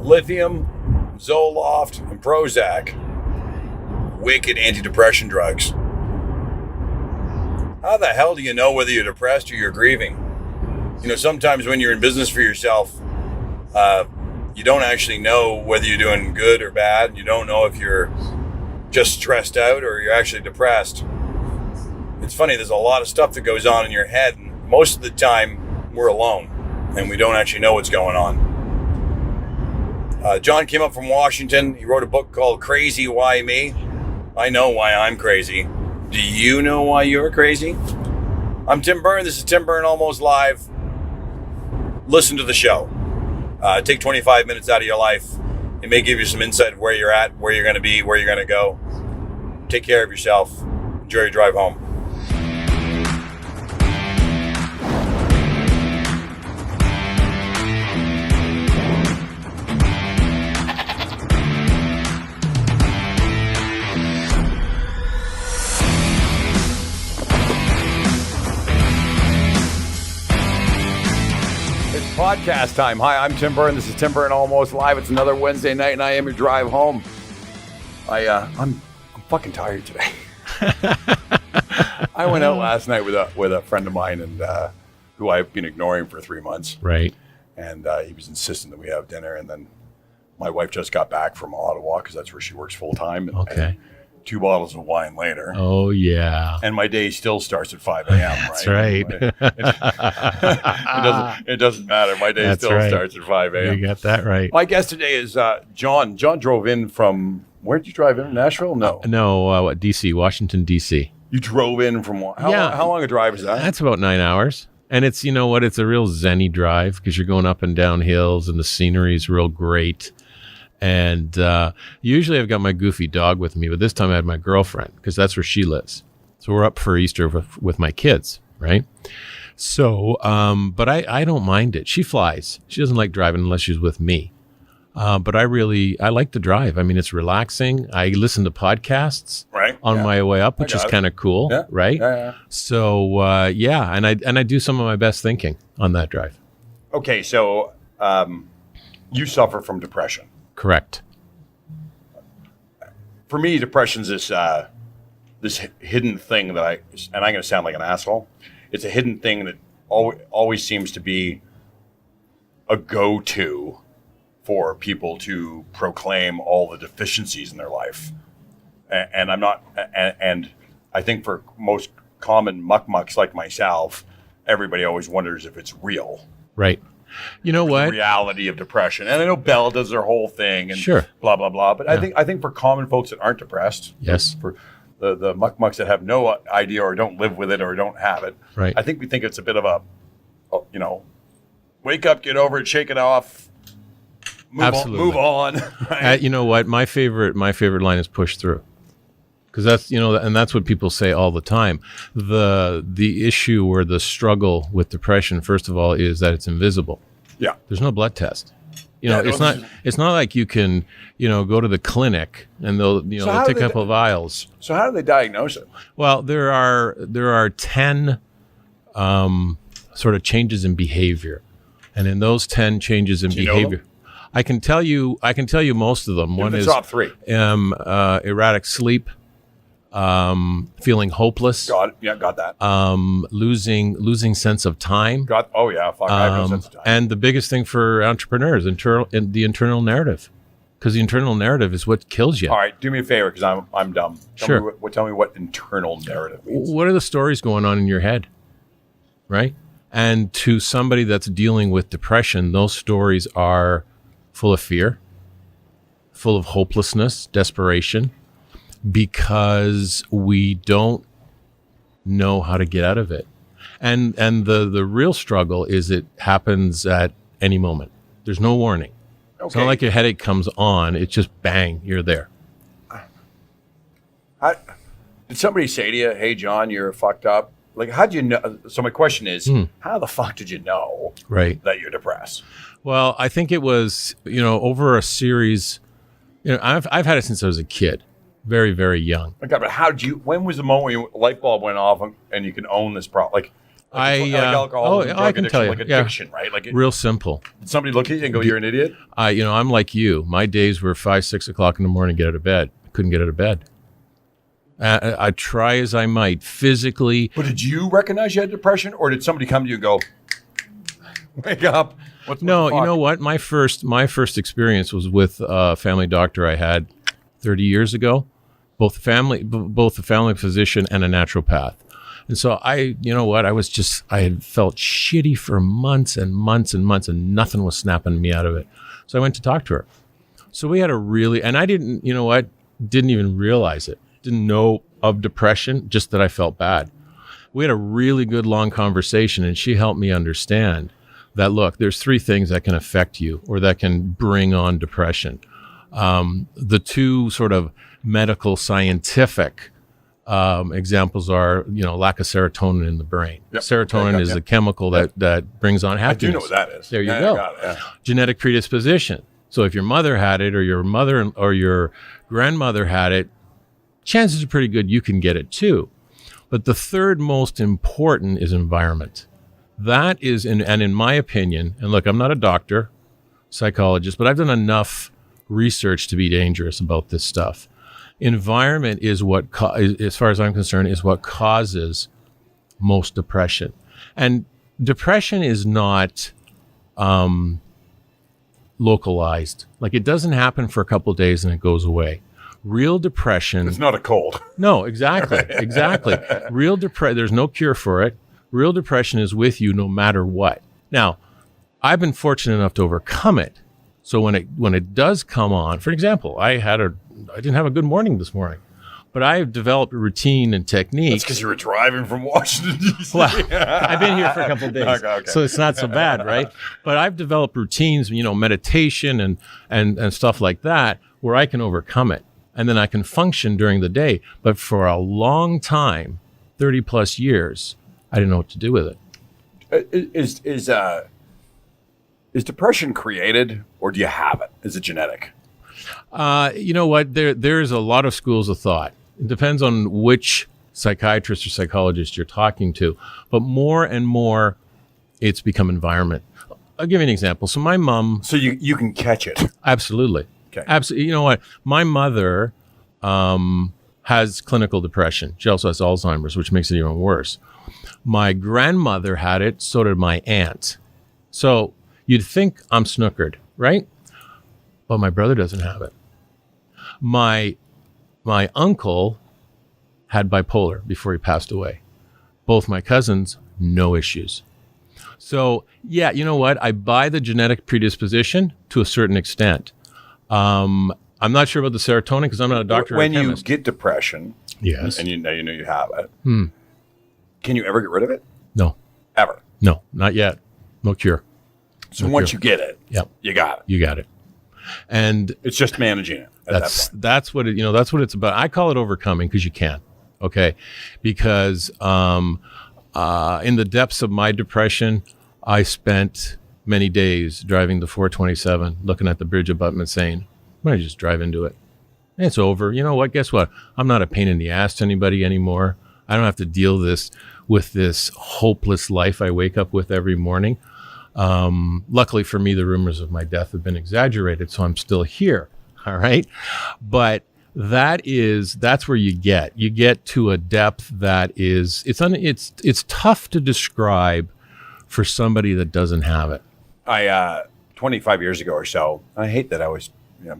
lithium, Zoloft, and Prozac. Wicked antidepressant drugs. How the hell do you know whether you're depressed or you're grieving? Sometimes when you're in business for yourself, you don't actually know whether you're doing good or bad. You don't know if you're just stressed out or you're actually depressed. It's funny, there's a lot of stuff that goes on in your head, and most of the time we're alone and we don't actually know what's going on. John came up from Washington. He wrote a book called Crazy Why Me? I know why I'm crazy. Do you know why you're crazy? I'm Tim Byrne. This is Tim Byrne Almost Live. Listen to the show. Take 25 minutes out of your life. It may give you some insight of where you're at, where you're going to be, where you're going to go. Take care of yourself. Enjoy your drive home. Podcast time. Hi, I'm Tim Byrne. This is Tim Byrne Almost Live. It's another Wednesday night, and I am your drive home. I'm fucking tired today. I went out last night with a friend of mine, and who I've been ignoring for 3 months. Right. And he was insisting that we have dinner, and then my wife just got back from Ottawa because that's where she works full time. Okay. And 2 bottles of wine later. Oh, yeah. And my day still starts at 5 a.m., right? That's right. It doesn't matter. My day starts at 5 a.m. You got that right. My guest today is John. John drove in from, where'd you drive in? Nashville? No. D.C., Washington, D.C. You drove in from, how long a drive is that? That's about 9 hours. And it's, it's a real zen-y drive because you're going up and down hills and the scenery is real great. And usually I've got my goofy dog with me, but this time I had my girlfriend because that's where she lives. So we're up for Easter with my kids, right? So, but I don't mind it. She flies. She doesn't like driving unless she's with me. But I like the drive. I mean, it's relaxing. I listen to podcasts on my way up, which is kind of cool, right? Yeah. So, and I do some of my best thinking on that drive. Okay, so you suffer from depression. Correct. For me, depression's this hidden thing that and I'm going to sound like an asshole. It's a hidden thing that always seems to be a go-to for people to proclaim all the deficiencies in their life. And I'm not, and I think for most common muck-mucks like myself, everybody always wonders if it's real. Right. You know what? The reality of depression. And I know Bell does their whole thing and blah, blah, blah. But I think for common folks that aren't depressed, yes, for the muck-mucks that have no idea or don't live with it or don't have it, right. I think we think it's a bit of a, wake up, get over it, shake it off, move on. Right? You know what? My favorite line is push through. Because that's, and that's what people say all the time. The issue or the struggle with depression, first of all, is that it's invisible. Yeah. There's no blood test. It's not like you can, go to the clinic and they'll take a couple of vials. So how do they diagnose it? Well, there are 10 sort of changes in behavior. And in those 10 changes in behavior, I can tell you most of them. One is top 3. Erratic sleep. Feeling hopeless. Got that. Losing sense of time. I have no sense of time. And the biggest thing for entrepreneurs, the internal narrative, because the internal narrative is what kills you. All right, do me a favor because I'm dumb. Tell me what internal narrative means. What are the stories going on in your head, right? And to somebody that's dealing with depression, those stories are full of fear, full of hopelessness, desperation. Because we don't know how to get out of it. And the real struggle is it happens at any moment. There's no warning. Okay. It's not like your headache comes on. It's just bang, you're there. Did somebody say to you, hey, John, you're fucked up? Like, how'd you know? So my question is, how the fuck did you know that you're depressed? Well, I think it was, over a series, I've had it since I was a kid. Very, very young. Okay, but when was the moment when your light bulb went off and you can own this problem? Like, Like alcohol, I can tell you, like addiction, right? Like real simple. did somebody look at you and go, "You're an idiot"? I'm like you. My days were 5, 6 o'clock in the morning, get out of bed. Couldn't get out of bed. I try as I might physically. But did you recognize you had depression, or did somebody come to you and go, "Wake up"? No, you know what? My first experience was with a family doctor I had 30 years ago, both the family physician and a naturopath. And so I had felt shitty for months and months and months, and nothing was snapping me out of it. So I went to talk to her. So we had and I didn't even realize it. Didn't know of depression, just that I felt bad. We had a really good long conversation, and she helped me understand that, look, there's 3 things that can affect you or that can bring on depression. The 2 sort of medical scientific examples are, lack of serotonin in the brain. Yep. Serotonin is a chemical that brings on happiness. I do know what that is. There you go. Got it, yeah. Genetic predisposition. So if your mother had it, or your mother or your grandmother had it, chances are pretty good you can get it too. But the 3rd most important is environment. That is, and in my opinion, and look, I'm not a doctor, psychologist, but I've done enough research to be dangerous about this stuff. Environment is what, as far as I'm concerned, is what causes most depression. And depression is not localized. Like, it doesn't happen for a couple of days and it goes away. Real depression. It's not a cold. No, exactly. Real depression, there's no cure for it. Real depression is with you no matter what. Now, I've been fortunate enough to overcome it. So when it does come on, for example, I didn't have a good morning this morning, but I've developed a routine and technique. That's because you were driving from Washington, D.C. Well, I've been here for a couple of days, okay. so it's not so bad, right? But I've developed routines, meditation and stuff like that, where I can overcome it. And then I can function during the day. But for a long time, 30 plus years, I didn't know what to do with it. Is depression created, or do you have it? Is it genetic? You know what? There's a lot of schools of thought. It depends on which psychiatrist or psychologist you're talking to. But more and more, it's become environment. I'll give you an example. So my mom... So you can catch it. Absolutely. Okay. Absolutely. You know what? My mother has clinical depression. She also has Alzheimer's, which makes it even worse. My grandmother had it. So did my aunt. So you'd think I'm snookered, right? But my brother doesn't have it. My uncle had bipolar before he passed away. Both my cousins, no issues. So, yeah, you know what? I buy the genetic predisposition to a certain extent. I'm not sure about the serotonin because I'm not a doctor or a chemist. When you get depression, yes, and you know you have it, can you ever get rid of it? No. Ever? No, not yet. No cure. So once you get it, you got it. You got it. And it's just managing it. That's what that's what it's about. I call it overcoming because you can. Okay, because in the depths of my depression, I spent many days driving the 427, looking at the bridge abutment, saying, "I'm gonna just drive into it. It's over. You know what? Guess what? I'm not a pain in the ass to anybody anymore. I don't have to deal with this hopeless life I wake up with every morning." Luckily for me, the rumors of my death have been exaggerated, so I'm still here. All right. But that's where you get to a depth that is, it's tough to describe for somebody that doesn't have it. 25 years ago or so, I hate that I was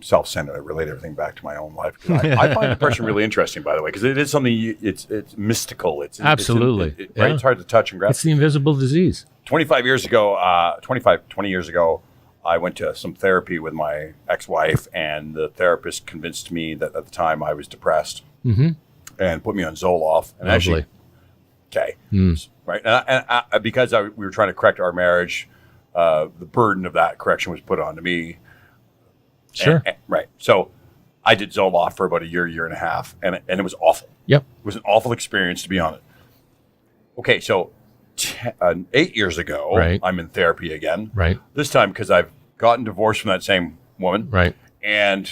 self-centered. I relate everything back to my own life. I find depression really interesting, by the way, because it is something, it's mystical. Absolutely. Right? It's hard to touch and grasp. It's the invisible disease. 20 years ago, I went to some therapy with my ex-wife, and the therapist convinced me that at the time I was depressed and put me on Zoloft. And Lovely. Right. And because we were trying to correct our marriage, the burden of that correction was put onto me. Sure. Right. So I did Zoloft for about a year and a half, and it was awful. Yep. It was an awful experience, to be honest. Okay, so 8 years ago, right. I'm in therapy again. Right. This time because I've gotten divorced from that same woman. Right. And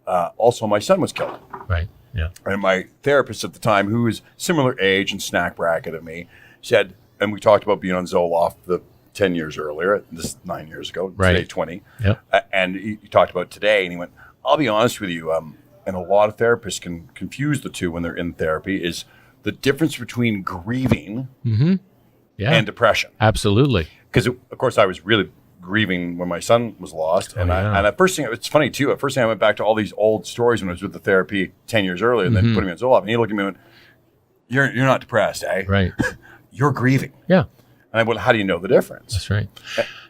also my son was killed. Right. Yeah. And my therapist at the time, who was similar age and snack bracket of me, said, and we talked about being on Zoloft the 10 years earlier. This is 9 years ago. Right. Today, 20. Yep. And you talked about today, and he went, I'll be honest with you, and a lot of therapists can confuse the two when they're in therapy, is the difference between grieving Yeah. and depression. Absolutely. Because, of course, I was really grieving when my son was lost. And yeah. at first thing, it's funny, too. At first thing, I went back to all these old stories when I was with the therapy 10 years earlier, and then putting me on Zoloft. And he looked at me and went, you're not depressed, eh? Right. You're grieving. Yeah. And I went, how do you know the difference? That's right.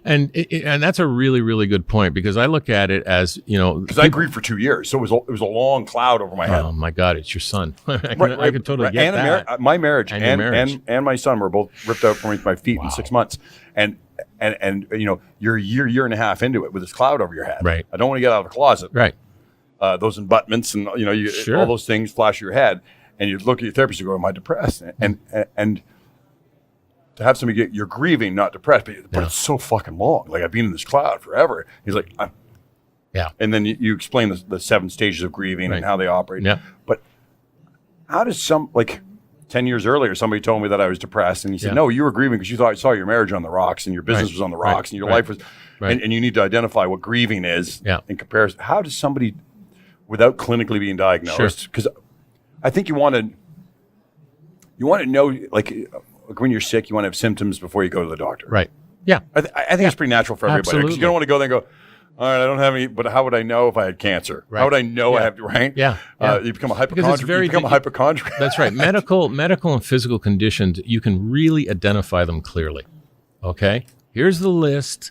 And that's a really, really good point, because I look at it as, Because I grieved for 2 years, so it was a long cloud over my head. oh my God, it's your son. I can totally right. get and that. my marriage And your marriage. and my son were both ripped out from my feet in 6 months, and you're a year and a half into it with this cloud over your head. Right. I don't want to get out of the closet. Right. Those abutments and Sure. all those things flash your head, and you look at your therapist, you go, "Am I depressed?" And to have somebody you're grieving, not depressed, but it's so fucking long. Like, I've been in this cloud forever. He's like, Yeah. and then you explain the 7 stages of grieving and how they operate. Yeah. But how does 10 years earlier, somebody told me that I was depressed, and he said, no, you were grieving because you thought you saw your marriage on the rocks and your business was on the rocks and your life was, and you need to identify what grieving is in comparison. How does somebody, without clinically being diagnosed, because I think you want to know, like when you're sick, you want to have symptoms before you go to the doctor. Right. Yeah. I think it's pretty natural for everybody. Because you don't want to go there and go, all right, I don't have any, but how would I know if I had cancer? Right. How would I know I have, right? Yeah. You become a hypochondriac. That's right. Medical and physical conditions, you can really identify them clearly. Okay? Here's the list.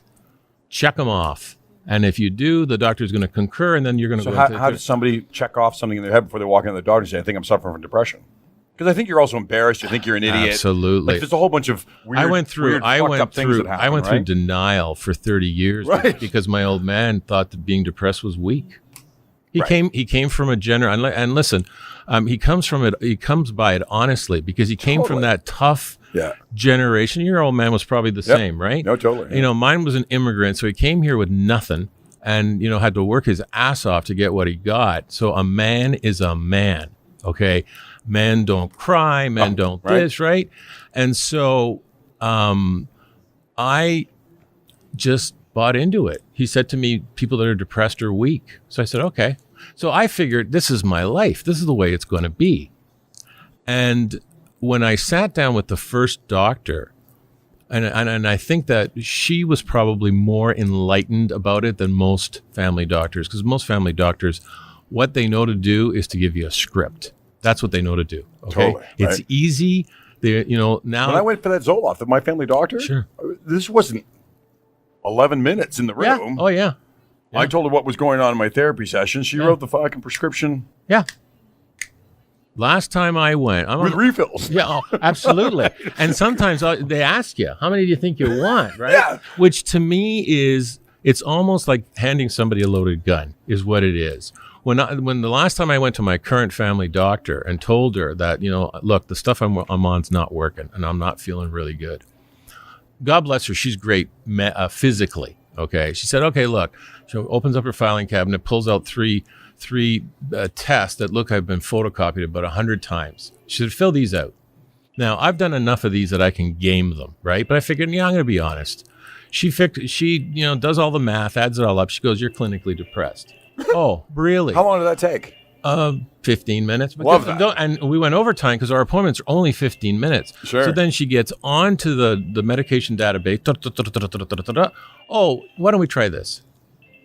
Check them off. And if you do, the doctor's going to concur, and then you're going to go. So how does somebody check off something in their head before they walk into the doctor and say, I think I'm suffering from depression? Because I think you're also embarrassed. You think you're an idiot. Absolutely. Like, there's a whole bunch of weird, I went through denial for 30 years because my old man thought that being depressed was weak. He came from a and listen, he comes by it honestly, because he came from that tough generation. Your old man was probably the same, right? No, totally. Mine was an immigrant, so he came here with nothing and had to work his ass off to get what he got. So a man is a man, okay? Men don't cry, men don't this, right? And so I just bought into it. He said to me, people that are depressed are weak. So I said, okay. So I figured, this is my life. This is the way it's going to be. And when I sat down with the first doctor, and I think that she was probably more enlightened about it than most family doctors, because most family doctors, what they know to do is to give you a script. That's what they know to do. Okay, totally, it's easy. Now when I went for that Zoloft, my family doctor, this wasn't 11 minutes in the room. Oh yeah. I told her what was going on in my therapy session. She wrote the fucking prescription. Yeah. Last time I went, with refills. Yeah, absolutely. And sometimes they ask you, how many do you think you want, right? Yeah. Which to me it's almost like handing somebody a loaded gun, is what it is. When the last time I went to my current family doctor and told her that, look, the stuff I'm on's not working and I'm not feeling really good. God bless her. She's great physically. Okay. She said, okay, look, she opens up her filing cabinet, pulls out three tests that look, I've been photocopied about 100 times. She said, fill these out. Now, I've done enough of these that I can game them, right? But I figured, I'm going to be honest. She does all the math, adds it all up. She goes, you're clinically depressed. Oh, really? How long did that take? 15 minutes. Love that. And we went overtime because our appointments are only 15 minutes. Sure. So then she gets onto the medication database. Oh, why don't we try this?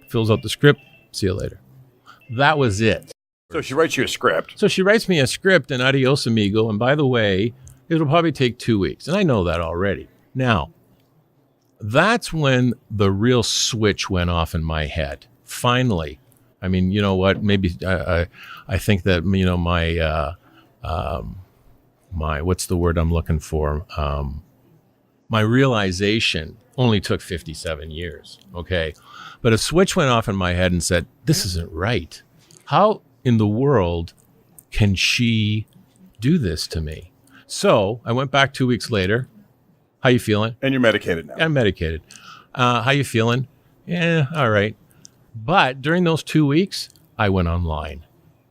Fills out the script. See you later. That was it. So she writes you a script. So she writes me a script, and adios amigo. And by the way, it'll probably take 2 weeks. And I know that already. Now, that's when the real switch went off in my head. Finally. I mean, you know what? Maybe I think that, my what's the word I'm looking for? My realization only took 57 years. Okay. But a switch went off in my head and said, this isn't right. How in the world can she do this to me? So I went back 2 weeks later. How you feeling? And you're medicated now. I'm medicated. How you feeling? Yeah, all right. But during those 2 weeks, I went online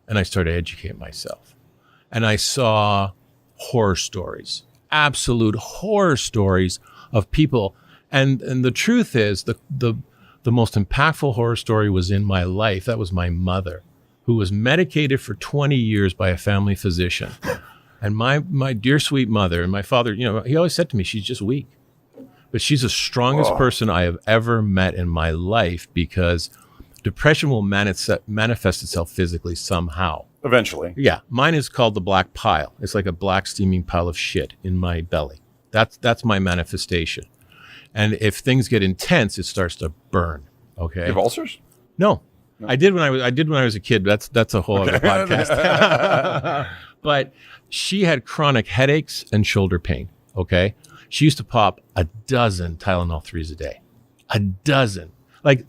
and I started to educate myself. And I saw horror stories, absolute horror stories of people. And the truth is, the most impactful horror story was in my life. That was my mother, who was medicated for 20 years by a family physician. And my dear sweet mother, and my father, he always said to me, she's just weak. But she's the strongest person I have ever met in my life, because depression will manifest itself physically somehow. Eventually. Yeah. Mine is called the black pile. It's like a black steaming pile of shit in my belly. That's my manifestation. And if things get intense, it starts to burn. Okay. You have ulcers? No. I did when I was a kid. That's a whole other podcast. But she had chronic headaches and shoulder pain. Okay. She used to pop a dozen Tylenol 3s a day. A dozen. Like,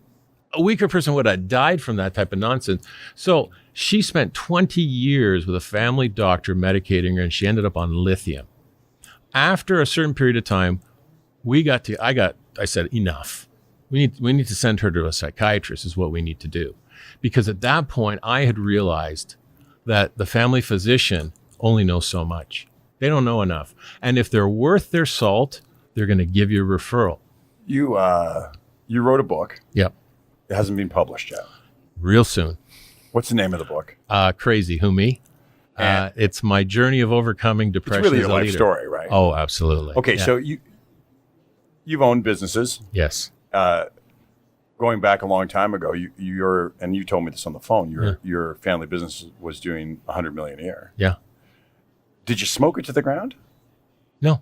a weaker person would have died from that type of nonsense. So she spent 20 years with a family doctor medicating her, and she ended up on lithium. After a certain period of time, I said, enough. We need to send her to a psychiatrist is what we need to do. Because at that point, I had realized that the family physician only knows so much. They don't know enough. And if they're worth their salt, they're going to give you a referral. You wrote a book. Yep. It hasn't been published yet. Real soon. What's the name of the book? Crazy. Who, me? It's my journey of overcoming depression. It's really as your a life leader. story, right? Oh, absolutely. Okay, Yeah. so you've owned businesses. Yes. Going back a long time ago, and you told me this on the phone. Your family business was doing $100 million a year. Yeah. Did you smoke it to the ground? No.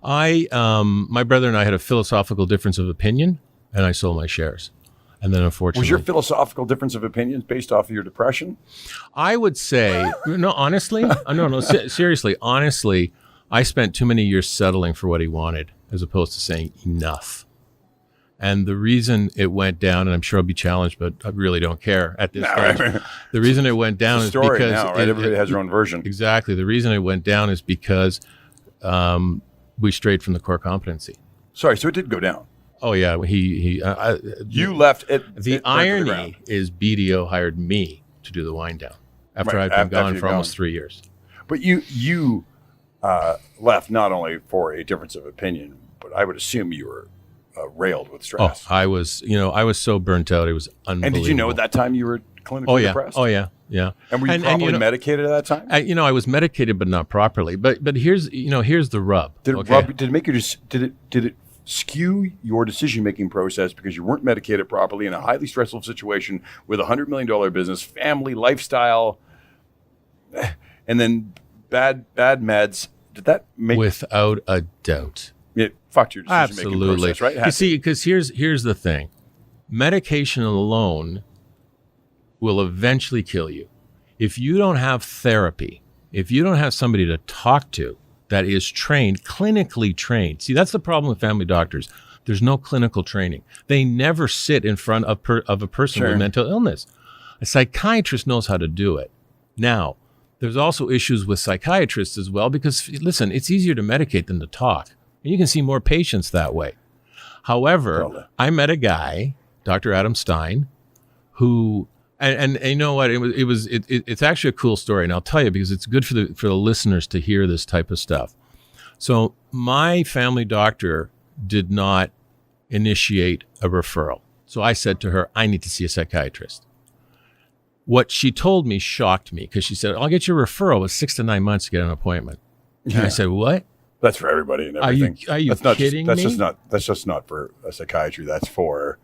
My brother and I had a philosophical difference of opinion, and I sold my shares. And then unfortunately... Was your philosophical difference of opinions based off of your depression? I would say, no, honestly, seriously, honestly, I spent too many years settling for what he wanted as opposed to saying enough. And the reason it went down, and I'm sure I'll be challenged, but I really don't care at this stage. Right. The reason it went down is because... now, right? Everybody has their own version. Exactly. The reason it went down is because we strayed from the core competency. Sorry, so it did go down. Oh, yeah. You left it. The irony is BDO hired me to do the wind down after I'd been gone for almost 3 years. But you left not only for a difference of opinion, but I would assume you were railed with stress. Oh, I was so burnt out. It was unbelievable. And did you know at that time you were clinically depressed? Oh, yeah. Yeah. And were you properly medicated at that time? I was medicated, but not properly. But here's the rub. Did it make you did it skew your decision-making process because you weren't medicated properly in a highly stressful situation with $100 million business, family, lifestyle, and then bad meds? Did that make... Without a doubt. It fucked your decision-making process, right? You see, because here's the thing. Medication alone will eventually kill you. If you don't have therapy, if you don't have somebody to talk to that is clinically trained. See, that's the problem with family doctors. There's no clinical training. They never sit in front of a person with mental illness. A psychiatrist knows how to do it. Now, there's also issues with psychiatrists as well because, listen, it's easier to medicate than to talk. And you can see more patients that way. However, I met a guy, Dr. Adam Stein, who... And you know what? It's actually a cool story, and I'll tell you because it's good for the listeners to hear this type of stuff. So my family doctor did not initiate a referral. So I said to her, I need to see a psychiatrist. What she told me shocked me because she said, I'll get your referral with 6 to 9 months to get an appointment. And I said, what? That's for everybody and everything. Are you kidding me? That's just not for a psychiatry. That's for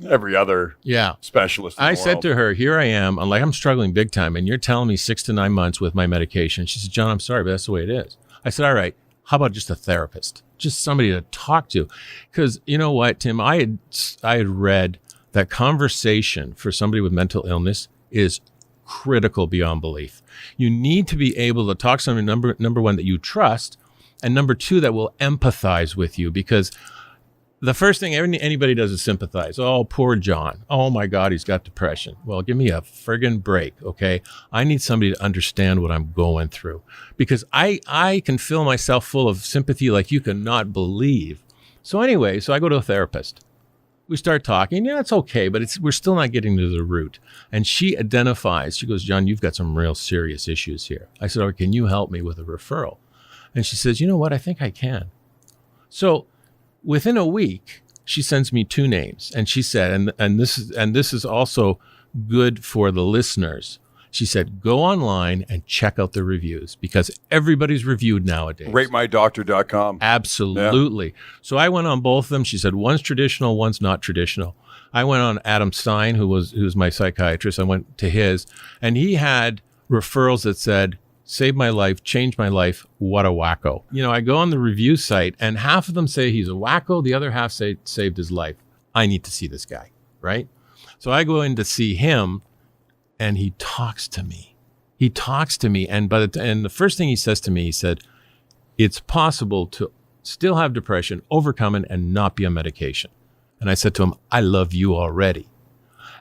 every other specialist. I said to her, here I am. I'm struggling big time. And you're telling me 6 to 9 months with my medication. She said, John, I'm sorry, but that's the way it is. I said, all right, how about just a therapist? Just somebody to talk to. Because you know what, Tim, I had read that conversation for somebody with mental illness is critical beyond belief. You need to be able to talk to somebody, number one, that you trust, and number two, that will empathize with you. Because the first thing anybody does is sympathize. Oh, poor John. Oh, my God, he's got depression. Well, give me a friggin' break, okay? I need somebody to understand what I'm going through. Because I can fill myself full of sympathy like you cannot believe. So anyway, I go to a therapist. We start talking. Yeah, it's okay, but we're still not getting to the root. And she identifies. She goes, John, you've got some real serious issues here. I said, oh, can you help me with a referral? And she says, you know what? I think I can. So within a week, she sends me 2 names. And she said, and this is also good for the listeners. She said, go online and check out the reviews because everybody's reviewed nowadays. RateMyDoctor.com. Absolutely. Yeah. So I went on both of them. She said, one's traditional, one's not traditional. I went on Adam Stein, who's my psychiatrist. I went to his, and he had referrals that said, saved my life, changed my life, what a wacko. You know, I go on the review site, and half of them say he's a wacko, the other half say saved his life. I need to see this guy, right? So I go in to see him, and he talks to me. And the first thing he says to me, he said, it's possible to still have depression, overcome it, and not be on medication. And I said to him, I love you already.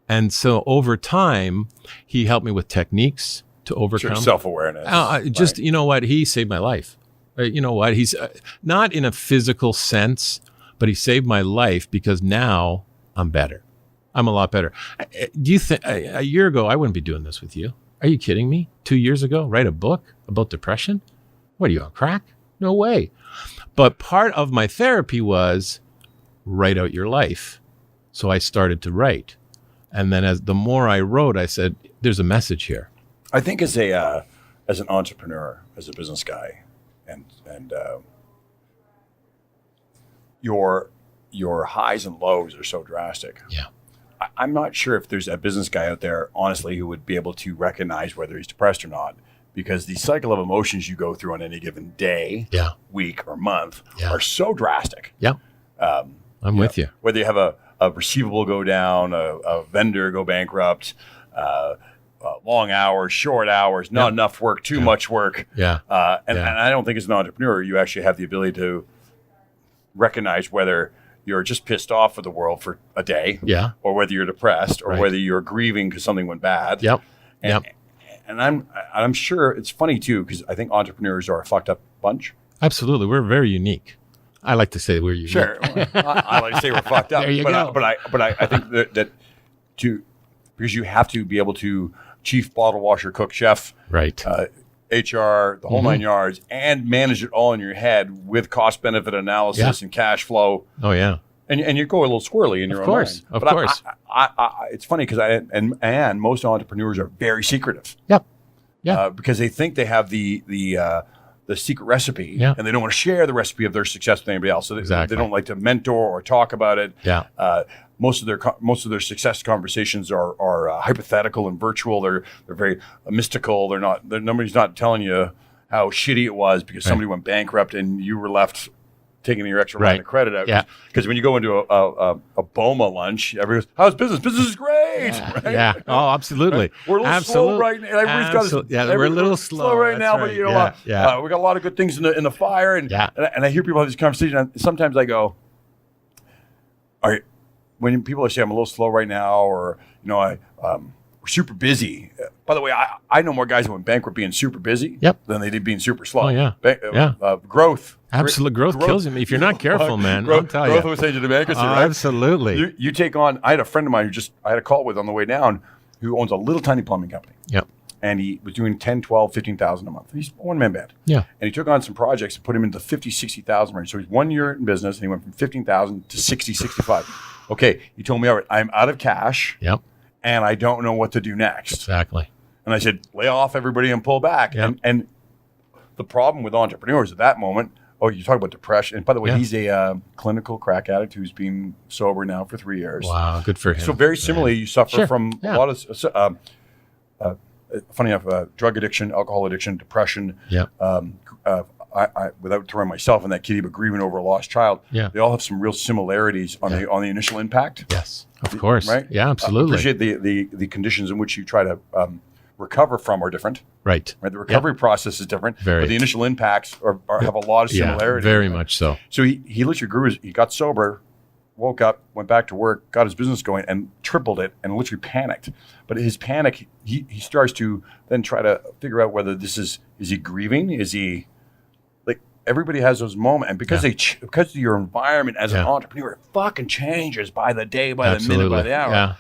And so over time, he helped me with techniques to overcome. Sure, self-awareness. Right. You know what? He saved my life. You know what? He's not in a physical sense, but he saved my life because now I'm better. I'm a lot better. Do you think a year ago, I wouldn't be doing this with you? Are you kidding me? 2 years ago, write a book about depression? What are you, on crack? No way. But part of my therapy was write out your life. So I started to write. And then the more I wrote, I said, there's a message here. I think as an entrepreneur, as a business guy, and your highs and lows are so drastic. Yeah. I'm not sure if there's a business guy out there, honestly, who would be able to recognize whether he's depressed or not, because the cycle of emotions you go through on any given day, week, or month are so drastic. Yeah. I'm with you. Whether you have a receivable go down, a vendor go bankrupt, long hours, short hours, not enough work, too much work. Yeah. And I don't think as an entrepreneur, you actually have the ability to recognize whether you're just pissed off with the world for a day, or whether you're depressed, or whether you're grieving because something went bad. And I'm sure it's funny too, because I think entrepreneurs are a fucked up bunch. Absolutely, we're very unique. I like to say we're unique. Sure, I like to say we're fucked up. There you go. But I think that because you have to be able to chief bottle washer, cook, chef, right. HR, the whole 9 yards, and manage it all in your head with cost benefit analysis and cash flow. Oh yeah, and you go a little squirrely in your own mind. Of course. It's funny because and most entrepreneurs are very secretive. Yep. Yeah. Because they think they have the secret recipe, and they don't want to share the recipe of their success with anybody else. So they don't like to mentor or talk about it. Yeah. Most of their success conversations are hypothetical and virtual. They're very mystical. Nobody's not telling you how shitty it was because somebody went bankrupt and you were left taking your extra line of credit out. Yeah. Because when you go into a BOMA lunch, everybody goes, "How's business? Business is great." Yeah. Right? Yeah. Oh, absolutely. We're a little slow right now. We're a little slow right now, but you know what? We got a lot of good things in the fire. And I hear people have these conversations. And sometimes I go, "All right." When people say I'm a little slow right now, or we're super busy. By the way, I know more guys that went bankrupt being super busy than they did being super slow. Oh yeah, growth. Absolute growth kills him if you're not careful, man. I'll tell you. Growth will send you to bankruptcy, right? Absolutely. You take on. I had a friend of mine I had a call with on the way down, who owns a little tiny plumbing company. Yep. And he was doing 10, 12, 15,000 a month. He's a one-man band. Yeah. And he took on some projects and put him into the 50, 60,000 range. So he's 1 year in business, and he went from 15,000 to 60, 65. Okay, he told me, all right, I'm out of cash. Yep. And I don't know what to do next. Exactly. And I said, lay off everybody and pull back. Yep. And the problem with entrepreneurs at that moment, you talk about depression. And by the way, he's a clinical crack addict who's been sober now for 3 years. Wow, good for him. So very similarly, you suffer from a lot of, funny enough, drug addiction, alcohol addiction, depression. Yeah. I without throwing myself in that kitty, but grieving over a lost child. Yeah. They all have some real similarities on the initial impact. Yes, of course. Right? Yeah, absolutely. I appreciate the conditions in which you try to recover from are different. Right. The recovery process is different. But the initial impacts have a lot of similarities. Very much so. So he literally grew he got sober, woke up, went back to work, got his business going, and tripled it, and literally panicked. But his panic, he starts to then try to figure out whether this is he grieving? Is he, like, everybody has those moments, and because your environment as an entrepreneur fucking changes by the day, by the minute, by the hour. Yeah.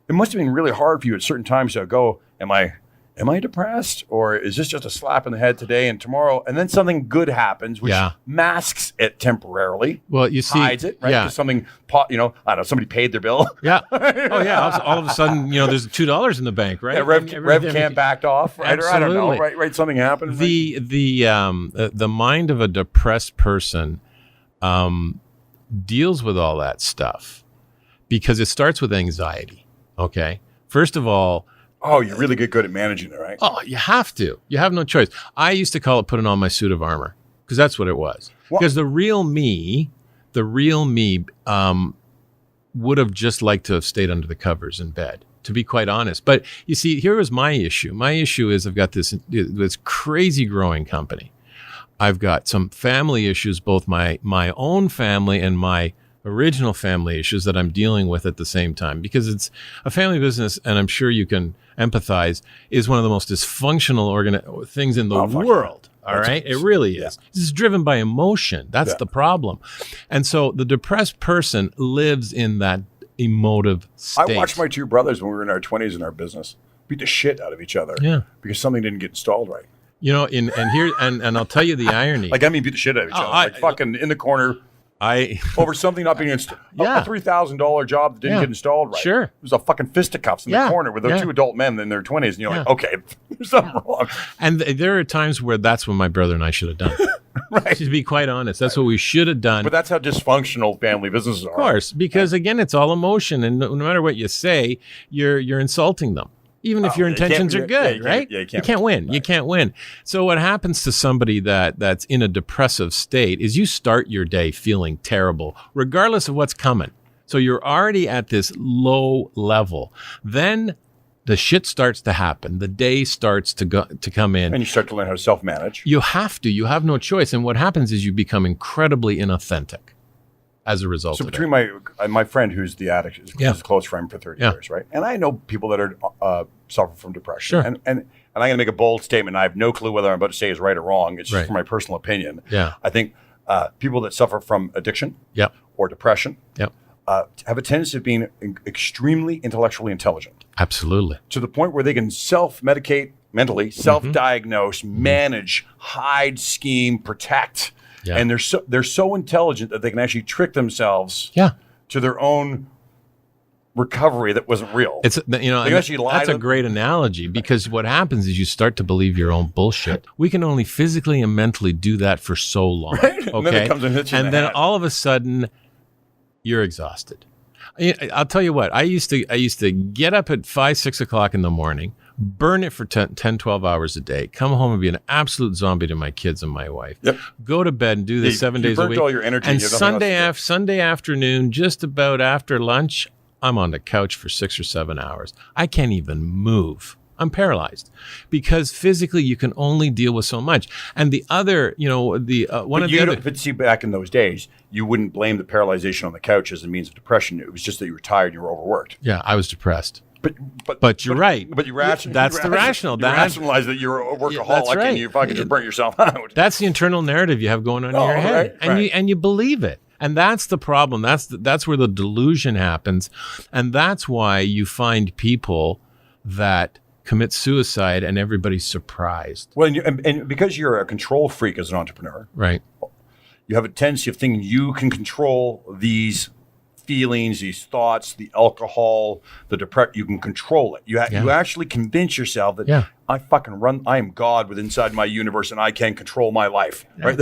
It must have been really hard for you at certain times to go, am I am I depressed, or is this just a slap in the head today and tomorrow? And then something good happens, which masks it temporarily. Well, you see, hides it, right? Because something, I don't know, somebody paid their bill. Yeah. Oh, yeah. All of a sudden, there's $2 in the bank, right? Yeah, Rev can't backed off, right? Absolutely. Or I don't know, right? Something happened. The mind of a depressed person deals with all that stuff because it starts with anxiety. Okay. First of all, you really get good at managing it, right? Oh, you have to. You have no choice. I used to call it putting on my suit of armor because that's what it was. Because the real me would have just liked to have stayed under the covers in bed, to be quite honest. But you see, here was my issue. My issue is I've got this crazy growing company. I've got some family issues, both my own family and my original family issues that I'm dealing with at the same time, because it's a family business, and I'm sure you can empathize, is one of the most dysfunctional things in the world. All right? It really is. This is driven by emotion. That's the problem. And so the depressed person lives in that emotive state. I watched my two brothers when we were in our 20s in our business beat the shit out of each other because something didn't get installed right. And I'll tell you the irony. Beat the shit out of each other. Fucking in the corner. Over something not being installed. A $3,000 job that didn't get installed right. Sure. It was a fucking fisticuffs in the corner with those two adult men in their 20s. And you're like, okay, there's something wrong. And there are times where that's what my brother and I should have done. Right. To be quite honest, that's what we should have done. But that's how dysfunctional family businesses are. Of course, because again, it's all emotion. And no matter what you say, you're insulting them. Even if your intentions are good, right? You can't win. Right. You can't win. So what happens to somebody that's in a depressive state is you start your day feeling terrible, regardless of what's coming. So you're already at this low level. Then the shit starts to happen. The day starts to come in. And you start to learn how to self-manage. You have to. You have no choice. And what happens is you become incredibly inauthentic as a result of it. So between my friend who's the addict, is a close friend for 30 years, right? And I know people that are suffer from depression. Sure. And I'm going to make a bold statement. I have no clue whether I'm about to say is right or wrong. It's just for my personal opinion. Yeah. I think people that suffer from addiction or depression have a tendency of being extremely intellectually intelligent. Absolutely. To the point where they can self-medicate mentally, self-diagnose, manage, hide, scheme, protect. Yeah. And they're so intelligent that they can actually trick themselves to their own recovery that wasn't real. It's that's a great analogy, because what happens is you start to believe your own bullshit. We can only physically and mentally do that for so long. Right? Okay? And then it comes and hits you and then all of a sudden you're exhausted. I'll tell you what, I used to get up at 5, 6 o'clock in the morning, burn it for 10, 12 hours a day, come home and be an absolute zombie to my kids and my wife, go to bed and do this 7 days a week. All your energy, and Sunday afternoon, just about after lunch, I'm on the couch for 6 or 7 hours. I can't even move. I'm paralyzed because physically you can only deal with so much. And the other, but see, back in those days, you wouldn't blame the paralyzation on the couch as a means of depression. It was just that you were tired, you were overworked. Yeah, I was depressed. But you're right. But you that's the rational. You rationalize that you're a workaholic and you fucking just burnt yourself out. That's the internal narrative you have going on in your head, and you believe it. And that's the problem. That's where the delusion happens, and that's why you find people that commit suicide and everybody's surprised. Well, and because you're a control freak as an entrepreneur, right? You have a tendency of thinking you can control these feelings, these thoughts, the alcohol, the depression. You can control it. You actually convince yourself that I fucking run. I am God within inside my universe, and I can control my life. Right?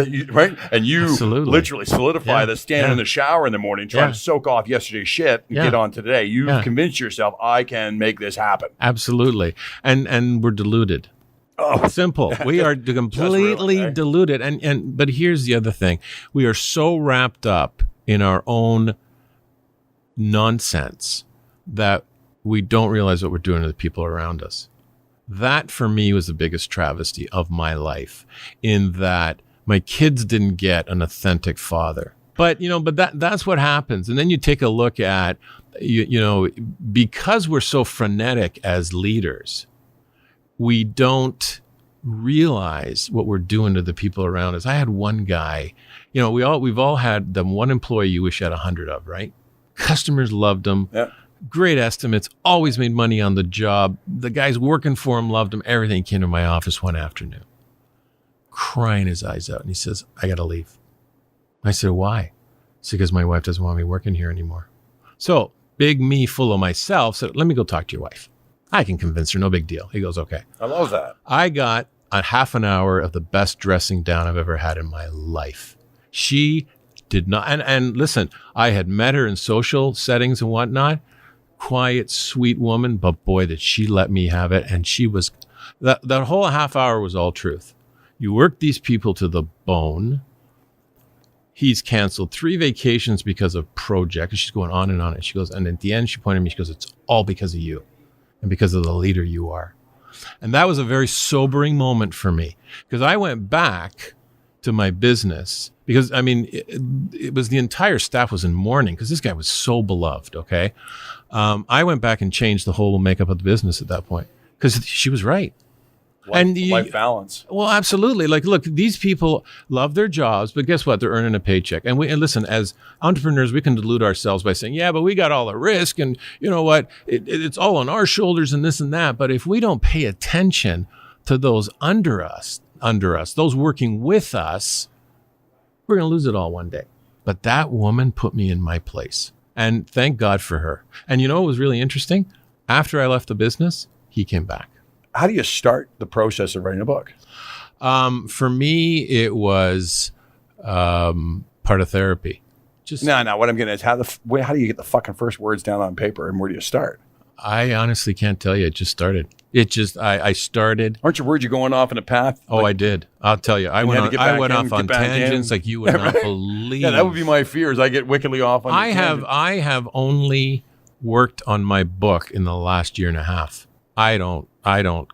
And you literally solidify that standing in the shower in the morning, trying to soak off yesterday's shit and get on today. You've convinced yourself I can make this happen. Absolutely, and we're deluded. Oh, simple. We are completely deluded. But here's the other thing: we are so wrapped up in our own nonsense that we don't realize what we're doing to the people around us. That for me was the biggest travesty of my life, in that my kids didn't get an authentic father. But that's what happens. And then you take a look at because we're so frenetic as leaders, we don't realize what we're doing to the people around us. I had one guy, we've all had the one employee you wish you had 100 of, right? Customers loved him. great estimates, always made money on the job. The guys working for him loved him. Everything. Came to my office one afternoon, crying his eyes out. And he says, I got to leave. I said, why? It's because my wife doesn't want me working here anymore. So big me full of myself said, let me go talk to your wife. I can convince her. No big deal. He goes, okay. I love that. I got a half an hour of the best dressing down I've ever had in my life. She did not. And listen, I had met her in social settings and whatnot. Quiet, sweet woman, but boy, did she let me have it. And she was, that whole half hour was all truth. You work these people to the bone. He's canceled 3 vacations because of project. And she's going on. And she goes, and at the end, she pointed at me, she goes, it's all because of you and because of the leader you are. And that was a very sobering moment for me because I went back to my business because, I mean, it was the entire staff was in mourning because this guy was so beloved, okay? I went back and changed the whole makeup of the business at that point because she was right. Life balance. Well, absolutely. Like, look, these people love their jobs, but guess what? They're earning a paycheck. And listen, as entrepreneurs, we can delude ourselves by saying, yeah, but we got all the risk and you know what? It's all on our shoulders and this and that. But if we don't pay attention to those under us, those working with us, we're going to lose it all one day. But that woman put me in my place. And thank God for her. And you know what was really interesting? After I left the business, he came back. How do you start the process of writing a book? For me, it was part of therapy. No. What I'm getting is how do you get the fucking first words down on paper, and where do you start? I honestly can't tell you. It just started. I started. Aren't your words you going off in a path? Oh, I did. I'll tell you. I went off on tangents like you would not believe. Yeah, that would be my fears. I get wickedly off on tangents. I have only worked on my book in the last year and a half. I don't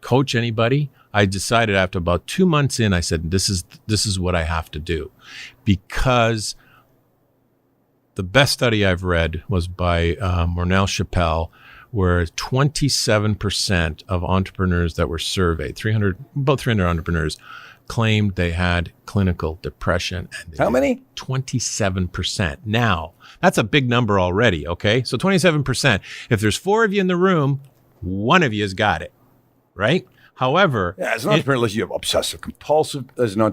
coach anybody. I decided after about 2 months in, I said, this is what I have to do, because the best study I've read was by Mornell Chappelle, where 27% of entrepreneurs that were surveyed, about 300 entrepreneurs, claimed they had clinical depression. And how many? 27%. Now, that's a big number already, okay? So 27%. If there's 4 of you in the room, 1 of you has got it, right? However, as an entrepreneur, you have obsessive compulsive behavior,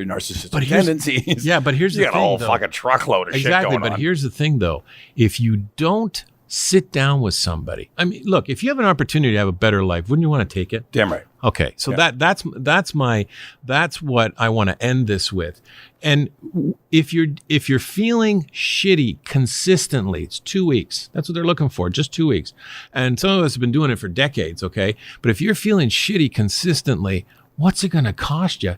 narcissistic tendencies. Yeah, but here's the thing, you got a whole fucking truckload of shit going on. Exactly, but here's the thing, though. If you don't sit down with somebody, I mean, look, if you have an opportunity to have a better life, wouldn't you want to take it? Damn right. Okay, so that's what I want to end this with. And if you're feeling shitty consistently, it's 2 weeks. That's what they're looking for, just 2 weeks. And some of us have been doing it for decades, okay? But if you're feeling shitty consistently, what's it going to cost you?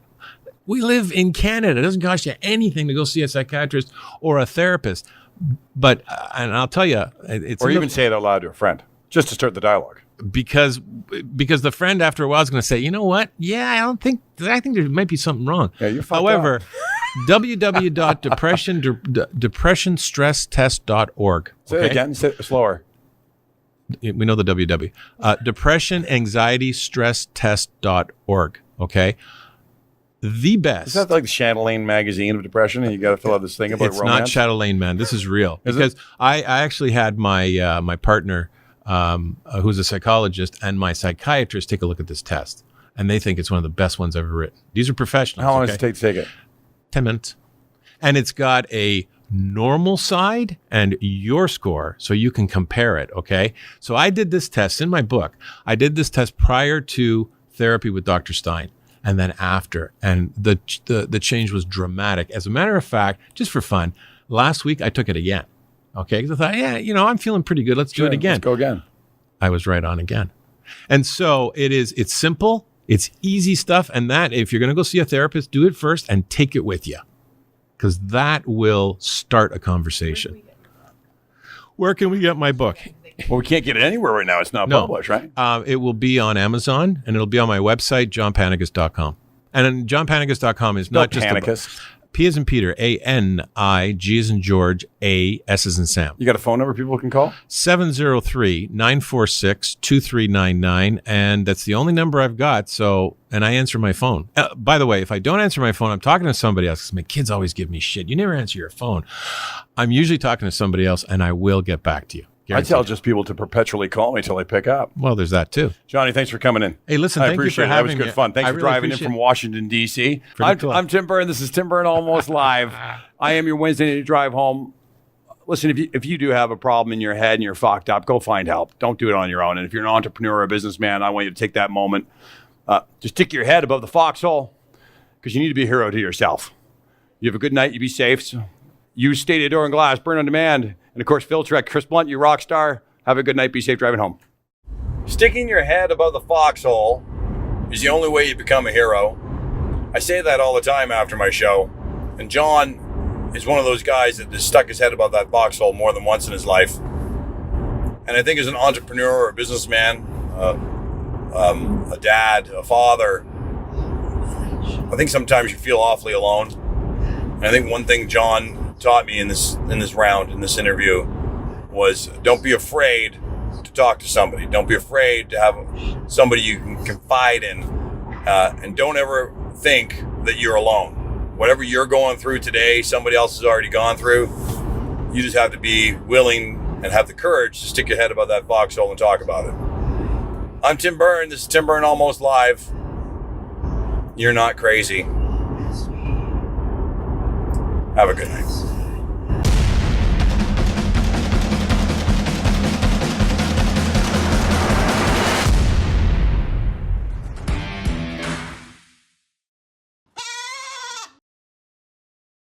We live in Canada. It doesn't cost you anything to go see a psychiatrist or a therapist. But, and I'll tell you, or even say it out loud to a friend, just to start the dialogue. Because the friend after a while is going to say, you know what? Yeah, I think there might be something wrong. Yeah, you're fucked However, up. www.depressionstresstest.org. Say it again. Say it slower. We know the www. Depressionanxietystresstest.org. Okay. The best. Is that like the Chatelaine magazine of depression, and you got to fill out this thing about it's romance? It's not Chatelaine, man. This is real. Because I actually had my my partner, who's a psychologist, and my psychiatrist take a look at this test, and they think it's one of the best ones ever written. These are professionals. How long does it take to take it? 10 minutes. And it's got a normal side and your score, so you can compare it, okay? So I did this test in my book. I did this test prior to therapy with Dr. Stein, and then after. And the change was dramatic. As a matter of fact, just for fun, last week I took it again, okay? Because I thought, yeah, I'm feeling pretty good. Let's do it again. Let's go again. I was right on again. And so it's simple. It's easy stuff. And that, if you're going to go see a therapist, do it first and take it with you, because that will start a conversation. Where can we get my book? Well, we can't get it anywhere right now. It's not published, right? It will be on Amazon, and it'll be on my website, johnpanigas.com. And johnpanigas.com is not just Panigas. P as in Peter, A-N-I, G as in George, A, S as in Sam. You got a phone number people can call? 703-946-2399, and that's the only number I've got, so, and I answer my phone. By the way, if I don't answer my phone, I'm talking to somebody else, because my kids always give me shit. You never answer your phone. I'm usually talking to somebody else, and I will get back to you. Guaranteed. I tell just people to perpetually call me till they pick up. Well, there's that too. Johnny, thanks for coming in. Hey, listen, I thank you appreciate for it. That having was good me. fun. Thanks I for really driving in appreciate from it. Washington, D.C. Pretty cool. I'm Tim Byrne. This is Tim Byrne Almost Live. I am your Wednesday night drive home. Listen, if you do have a problem in your head and you're fucked up, go find help. Don't do it on your own. And if you're an entrepreneur or a businessman, I want you to take that moment. Just stick your head above the foxhole, because you need to be a hero to yourself. You have a good night. You be safe. So use Stadia Door and Glass. Burn on demand. And, of course, Phil Trek, Chris Blunt, you rock star. Have a good night. Be safe driving home. Sticking your head above the foxhole is the only way you become a hero. I say that all the time after my show. And John is one of those guys that has stuck his head above that foxhole more than once in his life. And I think as an entrepreneur or a businessman, a dad, a father, I think sometimes you feel awfully alone. And I think one thing John taught me in this round, in this interview, was don't be afraid to talk to somebody. Don't be afraid to have somebody you can confide in. And don't ever think that you're alone. Whatever you're going through today, somebody else has already gone through. You just have to be willing and have the courage to stick your head above that foxhole and talk about it. I'm Tim Byrne. This is Tim Byrne Almost Live. You're not crazy. Have a good night.